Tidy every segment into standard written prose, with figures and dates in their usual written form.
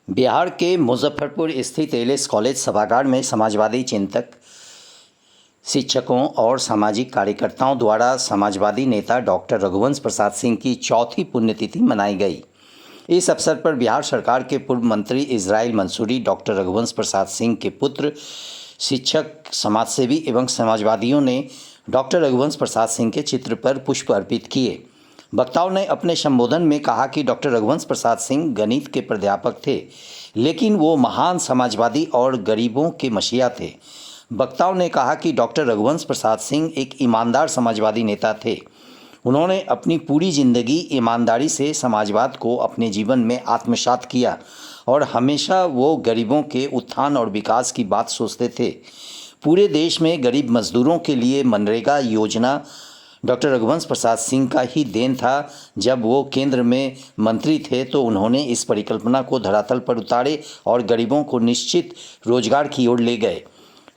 बिहार के मुजफ्फरपुर स्थित LS college सभागार में समाजवादी चिंतक, शिक्षकों और सामाजिक कार्यकर्ताओं द्वारा समाजवादी नेता डॉक्टर रघुवंश प्रसाद सिंह की चौथी पुण्यतिथि मनाई गई। इस अवसर पर बिहार सरकार के पूर्व मंत्री इजराइल मंसूरी डॉक्टर रघुवंश प्रसाद सिंह के पुत्र, शिक्षक, समाजसेवी एवं समाजवादियों ने डॉक्टर रघुवंश प्रसाद सिंह के चित्र पर पुष्प अर्पित किए। वक्ताओं ने अपने संबोधन में कहा कि डॉक्टर रघुवंश प्रसाद सिंह गणित के प्राध्यापक थे, लेकिन वो महान समाजवादी और गरीबों के मसीहा थे। वक्ताओं ने कहा कि डॉक्टर रघुवंश प्रसाद सिंह एक ईमानदार समाजवादी नेता थे। उन्होंने अपनी पूरी जिंदगी ईमानदारी से समाजवाद को अपने जीवन में आत्मसात किया और हमेशा वो गरीबों के उत्थान और विकास की बात सोचते थे। पूरे देश में गरीब मजदूरों के लिए मनरेगा योजना डॉक्टर रघुवंश प्रसाद सिंह का ही देन था। जब वो केंद्र में मंत्री थे तो उन्होंने इस परिकल्पना को धरातल पर उतारे और गरीबों को निश्चित रोजगार की ओर ले गए।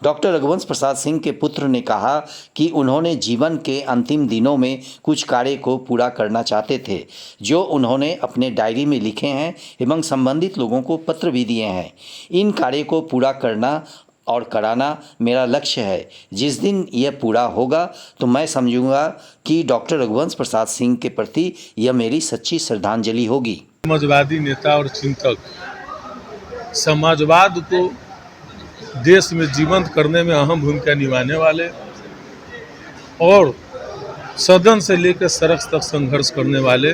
डॉक्टर रघुवंश प्रसाद सिंह के पुत्र ने कहा कि उन्होंने जीवन के अंतिम दिनों में कुछ कार्य को पूरा करना चाहते थे, जो उन्होंने अपने डायरी में लिखे हैं एवं संबंधित लोगों को पत्र भी दिए हैं। इन कार्य को पूरा करना और कराना मेरा लक्ष्य है। जिस दिन यह पूरा होगा तो मैं समझूंगा कि डॉक्टर रघुवंश प्रसाद सिंह के प्रति यह मेरी सच्ची श्रद्धांजलि होगी। समाजवादी नेता और चिंतक, समाजवाद को देश में जीवंत करने में अहम भूमिका निभाने वाले और सदन से लेकर सड़क तक संघर्ष करने वाले,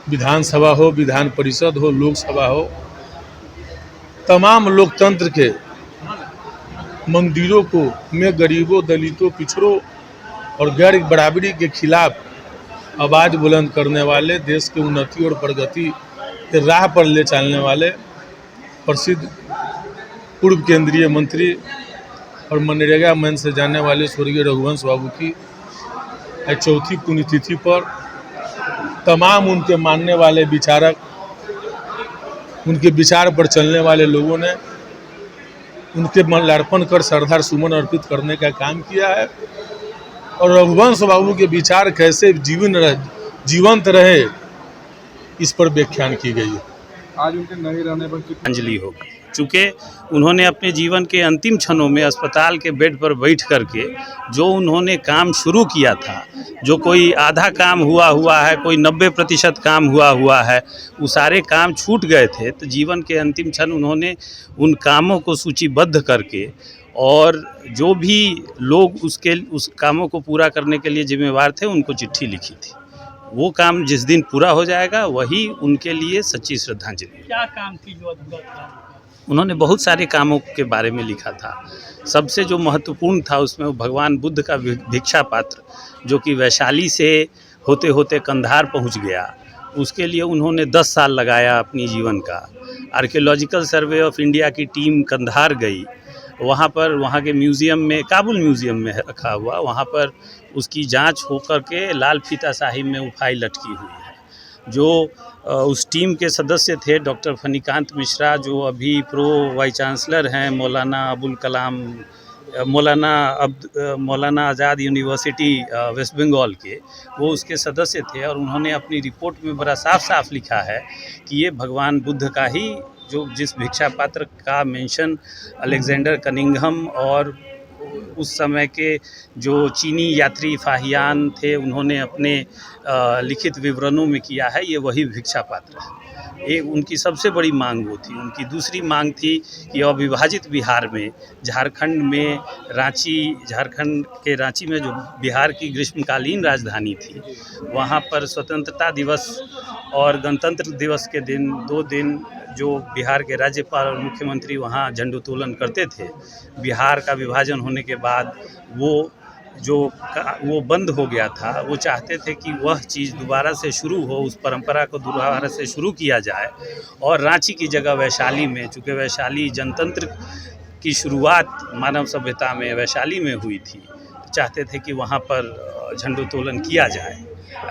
विधानसभा हो, विधान परिषद हो, लोकसभा हो, तमाम लोकतंत्र के मंदिरों को में गरीबों, दलितों, पिछड़ों और गैर बराबरी के खिलाफ आवाज़ बुलंद करने वाले, देश की उन्नति और प्रगति के राह पर ले चलने वाले प्रसिद्ध पूर्व केंद्रीय मंत्री और मनरेगा मैन से जाने वाले स्वर्गीय रघुवंश बाबू की चौथी पुण्यतिथि पर तमाम उनके मानने वाले विचारक, उनके विचार पर चलने वाले लोगों ने उनके माल्यार्पण कर श्रद्धा सुमन अर्पित करने का काम किया है और रघुवंश बाबू के विचार कैसे जीवंत रहे, इस पर व्याख्यान की गई है। आज उनके नहीं रहने पर श्रद्धांजलि होगी, चूँकि उन्होंने अपने जीवन के अंतिम क्षणों में अस्पताल के बेड पर बैठ करके जो उन्होंने काम शुरू किया था, जो कोई आधा काम हुआ है, कोई 90% काम हुआ है, वो सारे काम छूट गए थे। तो जीवन के अंतिम क्षण उन्होंने उन कामों को सूचीबद्ध करके और जो भी लोग उस कामों को पूरा करने के लिए जिम्मेवार थे उनको चिट्ठी लिखी थी। वो काम जिस दिन पूरा हो जाएगा वही उनके लिए सच्ची श्रद्धांजलि। क्या काम थी जो अधूरा था? उन्होंने बहुत सारे कामों के बारे में लिखा था। सबसे जो महत्वपूर्ण था उसमें वो भगवान बुद्ध का भिक्षा पात्र, जो कि वैशाली से होते होते कंधार पहुंच गया, उसके लिए उन्होंने 10 साल लगाया अपनी जीवन का। आर्कियोलॉजिकल सर्वे ऑफ इंडिया की टीम कंधार गई, वहाँ पर वहाँ के म्यूज़ियम में, काबुल म्यूज़ियम में रखा हुआ, वहाँ पर उसकी जांच होकर के लाल फीता साहिब में वो फाइल लटकी हुई है। जो उस टीम के सदस्य थे डॉक्टर फनीकांत मिश्रा, जो अभी प्रो वाइस चांसलर हैं मौलाना आज़ाद यूनिवर्सिटी वेस्ट बंगाल के, वो उसके सदस्य थे और उन्होंने अपनी रिपोर्ट में बड़ा साफ साफ लिखा है कि ये भगवान बुद्ध का ही, जो जिस भिक्षा पात्र का मेंशन अलेक्जेंडर कनिंघम और उस समय के जो चीनी यात्री फाहियान थे उन्होंने अपने लिखित विवरणों में किया है, ये वही भिक्षा पात्र है। एक उनकी सबसे बड़ी मांग वो थी। उनकी दूसरी मांग थी कि अविभाजित बिहार में, झारखंड के रांची में जो बिहार की ग्रीष्मकालीन राजधानी थी, वहाँ पर स्वतंत्रता दिवस और गणतंत्र दिवस के दिन 2 दिन जो बिहार के राज्यपाल और मुख्यमंत्री वहाँ झंडोत्तोलन करते थे। बिहार का विभाजन होने के बाद वो बंद हो गया था। वो चाहते थे कि वह चीज़ दोबारा से शुरू हो, उस परंपरा को दोबारा से शुरू किया जाए और रांची की जगह वैशाली में, चूँकि वैशाली जनतंत्र की शुरुआत मानव सभ्यता में वैशाली में हुई थी, तो चाहते थे कि वहाँ पर झंडोत्तोलन किया जाए।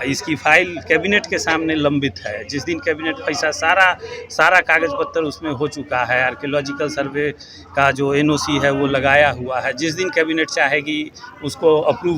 इसकी फाइल कैबिनेट के सामने लंबित है। जिस दिन कैबिनेट पैसा सारा कागज़ पत्तर उसमें हो चुका है, आर्कियोलॉजिकल सर्वे का जो NOC है वो लगाया हुआ है, जिस दिन कैबिनेट चाहेगी उसको अप्रूव